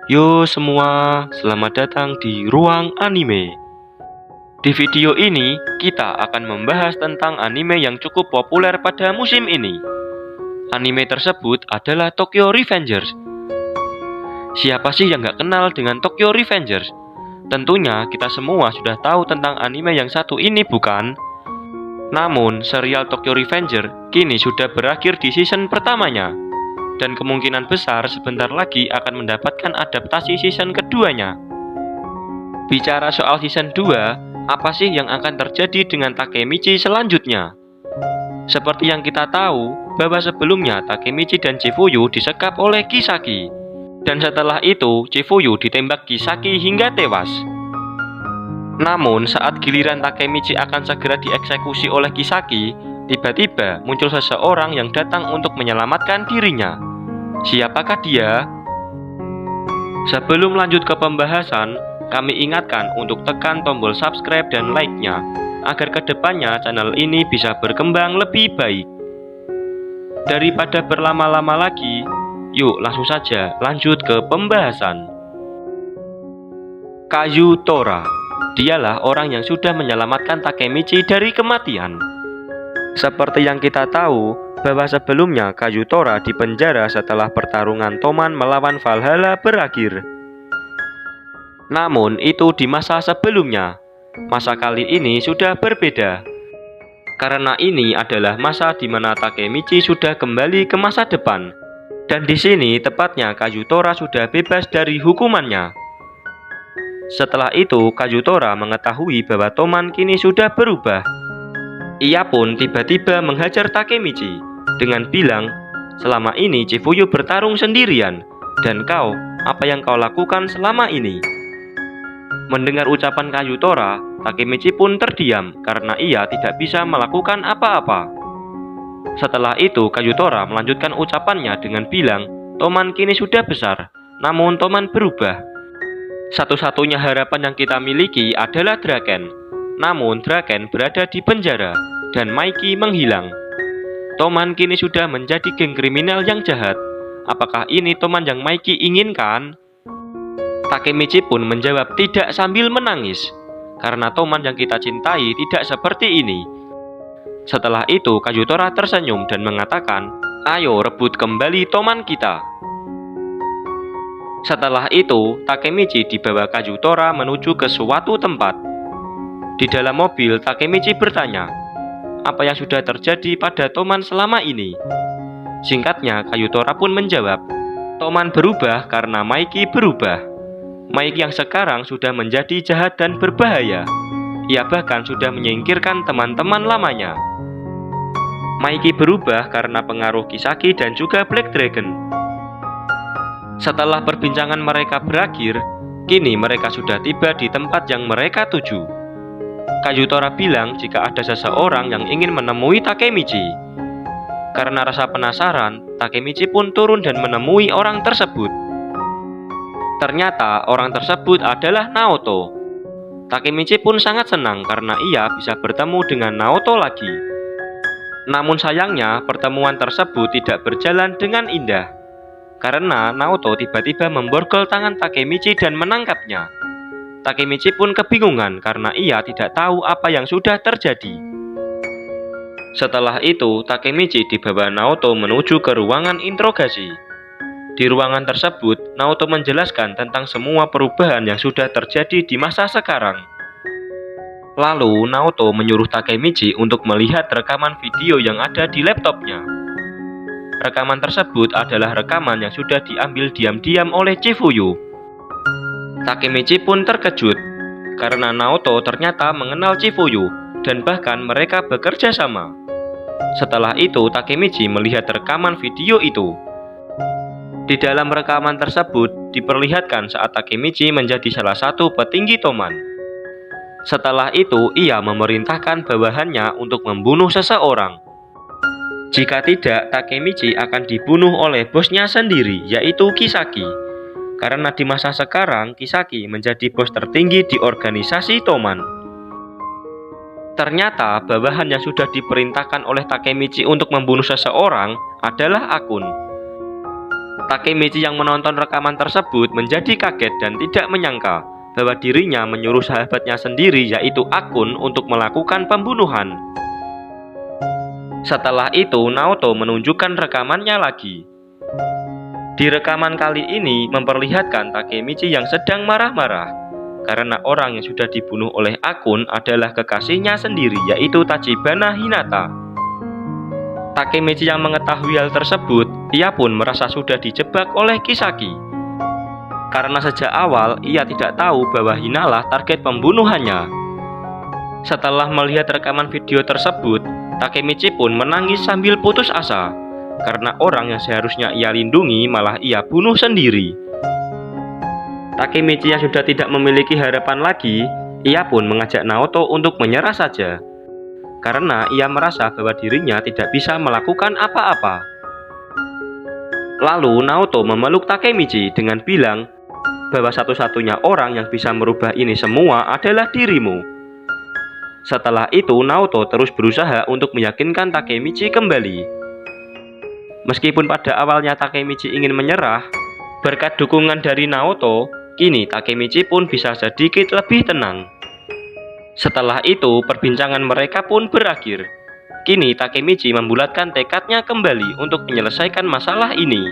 Yo semua, selamat datang di Ruang Anime. Di video ini, kita akan membahas tentang anime yang cukup populer pada musim ini. Anime tersebut adalah Tokyo Revengers. Siapa sih yang gak kenal dengan Tokyo Revengers? Tentunya kita semua sudah tahu tentang anime yang satu ini, bukan? Namun, serial Tokyo Revengers kini sudah berakhir di season pertamanya, dan kemungkinan besar sebentar lagi akan mendapatkan adaptasi season keduanya. Bicara soal season 2, apa sih yang akan terjadi dengan Takemichi selanjutnya? Seperti yang kita tahu, bahwa sebelumnya Takemichi dan Chifuyu disekap oleh Kisaki, dan setelah itu Chifuyu ditembak Kisaki hingga tewas. Namun saat giliran Takemichi akan segera dieksekusi oleh Kisaki, tiba-tiba muncul seseorang yang datang untuk menyelamatkan dirinya. Siapakah dia? Sebelum lanjut ke pembahasan, kami ingatkan untuk tekan tombol subscribe dan like-nya, agar kedepannya channel ini bisa berkembang lebih baik. Daripada berlama-lama lagi, yuk langsung saja lanjut ke pembahasan. Kayu Tora, dialah orang yang sudah menyelamatkan Takemichi dari kematian. Seperti yang kita tahu, bahwa sebelumnya Kayu Tora dipenjara setelah pertarungan Toman melawan Valhalla berakhir. Namun itu di masa sebelumnya. Masa kali ini sudah berbeda. Karena ini adalah masa di mana Takemichi sudah kembali ke masa depan. Dan di sini tepatnya Kayu Tora sudah bebas dari hukumannya. Setelah itu Kayu Tora mengetahui bahwa Toman kini sudah berubah. Ia pun tiba-tiba menghajar Takemichi dengan bilang, selama ini Chifuyu bertarung sendirian, dan kau, apa yang kau lakukan selama ini? Mendengar ucapan Kayu Tora, Takemichi pun terdiam karena ia tidak bisa melakukan apa-apa. Setelah itu Kayu Tora melanjutkan ucapannya dengan bilang, Toman kini sudah besar, namun Toman berubah. Satu-satunya harapan yang kita miliki adalah Draken. Namun Draken berada di penjara, dan Maiki menghilang. Toman kini sudah menjadi geng kriminal yang jahat. Apakah ini Toman yang Maiki inginkan? Takemichi pun menjawab tidak sambil menangis, karena Toman yang kita cintai tidak seperti ini. Setelah itu Kayu Tora tersenyum dan mengatakan, ayo rebut kembali Toman kita. Setelah itu Takemichi dibawa Kayu Tora menuju ke suatu tempat. Di dalam mobil, Takemichi bertanya, apa yang sudah terjadi pada Toman selama ini? Singkatnya, Kayu Tora pun menjawab, Toman berubah karena Maiki berubah. Maiki yang sekarang sudah menjadi jahat dan berbahaya. Ia bahkan sudah menyingkirkan teman-teman lamanya. Maiki berubah karena pengaruh Kisaki dan juga Black Dragon. Setelah perbincangan mereka berakhir, kini mereka sudah tiba di tempat yang mereka tuju. Kayu Tora bilang jika ada seseorang yang ingin menemui Takemichi. Karena rasa penasaran, Takemichi pun turun dan menemui orang tersebut. Ternyata orang tersebut adalah Naoto. Takemichi pun sangat senang karena ia bisa bertemu dengan Naoto lagi. Namun sayangnya pertemuan tersebut tidak berjalan dengan indah. Karena Naoto tiba-tiba memborgol tangan Takemichi dan menangkapnya. Takemichi pun kebingungan karena ia tidak tahu apa yang sudah terjadi. Setelah itu, Takemichi dibawa Naoto menuju ke ruangan interogasi. Di ruangan tersebut, Naoto menjelaskan tentang semua perubahan yang sudah terjadi di masa sekarang. Lalu, Naoto menyuruh Takemichi untuk melihat rekaman video yang ada di laptopnya. Rekaman tersebut adalah rekaman yang sudah diambil diam-diam oleh Chifuyu. Takemichi pun terkejut, karena Naoto ternyata mengenal Chifuyu, dan bahkan mereka bekerja sama. Setelah itu, Takemichi melihat rekaman video itu. Di dalam rekaman tersebut, diperlihatkan saat Takemichi menjadi salah satu petinggi Toman. Setelah itu, ia memerintahkan bawahannya untuk membunuh seseorang. Jika tidak, Takemichi akan dibunuh oleh bosnya sendiri, yaitu Kisaki. Karena di masa sekarang, Kisaki menjadi bos tertinggi di organisasi Toman. Ternyata bawahan yang sudah diperintahkan oleh Takemichi untuk membunuh seseorang adalah Akun. Takemichi yang menonton rekaman tersebut menjadi kaget dan tidak menyangka bahwa dirinya menyuruh sahabatnya sendiri yaitu Akun untuk melakukan pembunuhan. Setelah itu Naoto menunjukkan rekamannya lagi. Di rekaman kali ini memperlihatkan Takemichi yang sedang marah-marah karena orang yang sudah dibunuh oleh Akun adalah kekasihnya sendiri yaitu Tachibana Hinata. Takemichi yang mengetahui hal tersebut, ia pun merasa sudah dijebak oleh Kisaki. Karena sejak awal ia tidak tahu bahwa Hinalah target pembunuhannya. Setelah melihat rekaman video tersebut, Takemichi pun menangis sambil putus asa karena orang yang seharusnya ia lindungi malah ia bunuh sendiri. Takemichi yang sudah tidak memiliki harapan lagi, ia pun mengajak Naoto untuk menyerah saja karena ia merasa bahwa dirinya tidak bisa melakukan apa-apa. Lalu Naoto memeluk Takemichi dengan bilang bahwa satu-satunya orang yang bisa merubah ini semua adalah dirimu. Setelah itu Naoto terus berusaha untuk meyakinkan Takemichi kembali. Meskipun pada awalnya Takemichi ingin menyerah, berkat dukungan dari Naoto, kini Takemichi pun bisa sedikit lebih tenang. Setelah itu, perbincangan mereka pun berakhir. Kini Takemichi membulatkan tekadnya kembali untuk menyelesaikan masalah ini.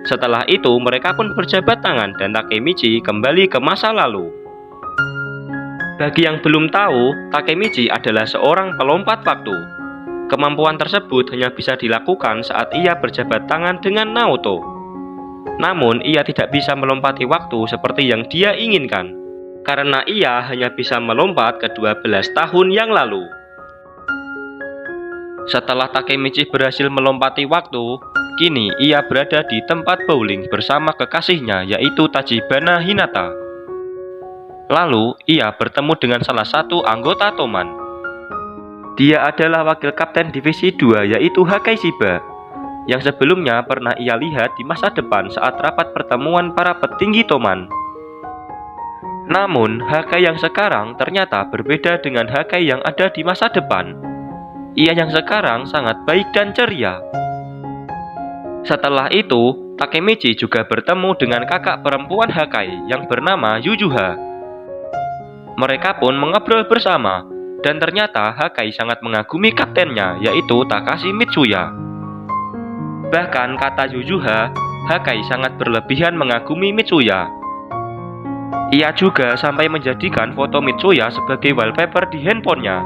Setelah itu, mereka pun berjabat tangan dan Takemichi kembali ke masa lalu. Bagi yang belum tahu, Takemichi adalah seorang pelompat waktu. Kemampuan tersebut hanya bisa dilakukan saat ia berjabat tangan dengan Naoto. Namun, ia tidak bisa melompati waktu seperti yang dia inginkan, karena ia hanya bisa melompat ke 12 tahun yang lalu. Setelah Takemichi berhasil melompati waktu, kini ia berada di tempat bowling bersama kekasihnya yaitu Tachibana Hinata. Lalu, ia bertemu dengan salah satu anggota Toman. Dia adalah wakil kapten divisi 2 yaitu Hakai Shiba, yang sebelumnya pernah ia lihat di masa depan saat rapat pertemuan para petinggi Toman. Namun, Hakai yang sekarang ternyata berbeda dengan Hakai yang ada di masa depan. Ia yang sekarang sangat baik dan ceria. Setelah itu, Takemichi juga bertemu dengan kakak perempuan Hakai yang bernama Yujuha. Mereka pun mengobrol bersama, dan ternyata Hakai sangat mengagumi kaptennya yaitu Takashi Mitsuya. Bahkan kata Yujuha, Hakai sangat berlebihan mengagumi Mitsuya. Ia juga sampai menjadikan foto Mitsuya sebagai wallpaper di handphonenya.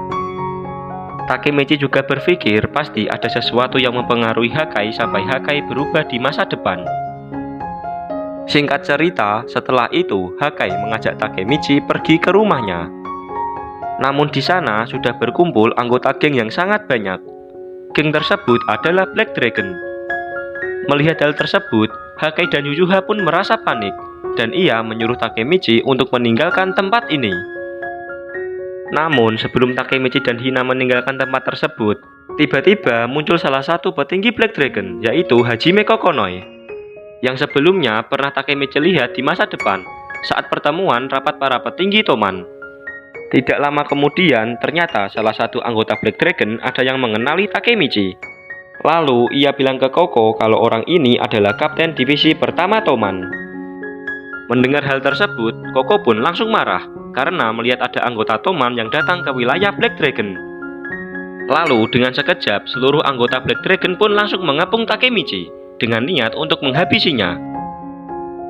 Takemichi juga berpikir pasti ada sesuatu yang mempengaruhi Hakai sampai Hakai berubah di masa depan. Singkat cerita, setelah itu Hakai mengajak Takemichi pergi ke rumahnya. Namun di sana sudah berkumpul anggota geng yang sangat banyak. Geng tersebut adalah Black Dragon. Melihat hal tersebut, Hakai dan Yujuha pun merasa panik, dan ia menyuruh Takemichi untuk meninggalkan tempat ini. Namun sebelum Takemichi dan Hina meninggalkan tempat tersebut, tiba-tiba muncul salah satu petinggi Black Dragon yaitu Hajime Kokonoi, yang sebelumnya pernah Takemichi lihat di masa depan saat pertemuan rapat para petinggi Toman. Tidak lama kemudian ternyata salah satu anggota Black Dragon ada yang mengenali Takemichi. Lalu ia bilang ke Koko kalau orang ini adalah kapten divisi pertama Toman. Mendengar hal tersebut, Koko pun langsung marah karena melihat ada anggota Toman yang datang ke wilayah Black Dragon. Lalu dengan sekejap seluruh anggota Black Dragon pun langsung mengepung Takemichi dengan niat untuk menghabisinya.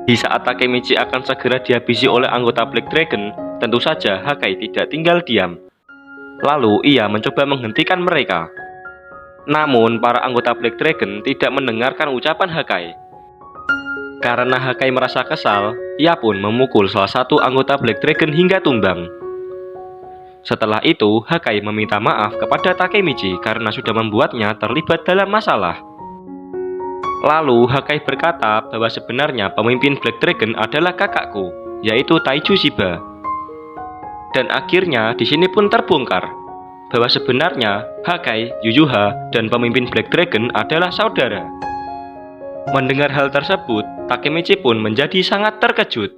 Di saat Takemichi akan segera dihabisi oleh anggota Black Dragon, tentu saja Hakai tidak tinggal diam. Lalu ia mencoba menghentikan mereka. Namun para anggota Black Dragon tidak mendengarkan ucapan Hakai. Karena Hakai merasa kesal, ia pun memukul salah satu anggota Black Dragon hingga tumbang. Setelah itu, Hakai meminta maaf kepada Takemichi karena sudah membuatnya terlibat dalam masalah. Lalu Hakai berkata bahwa sebenarnya pemimpin Black Dragon adalah kakakku, yaitu Taiju Shiba. Dan akhirnya di sini pun terbongkar bahwa sebenarnya Hakai, Yujuha, dan pemimpin Black Dragon adalah saudara. Mendengar hal tersebut, Takemichi pun menjadi sangat terkejut.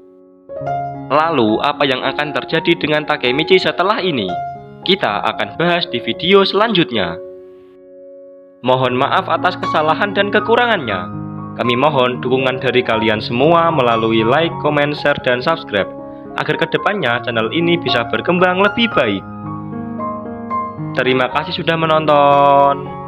Lalu, apa yang akan terjadi dengan Takemichi setelah ini? Kita akan bahas di video selanjutnya. Mohon maaf atas kesalahan dan kekurangannya. Kami mohon dukungan dari kalian semua melalui like, comment, share, dan subscribe agar kedepannya channel ini bisa berkembang lebih baik. Terima kasih sudah menonton.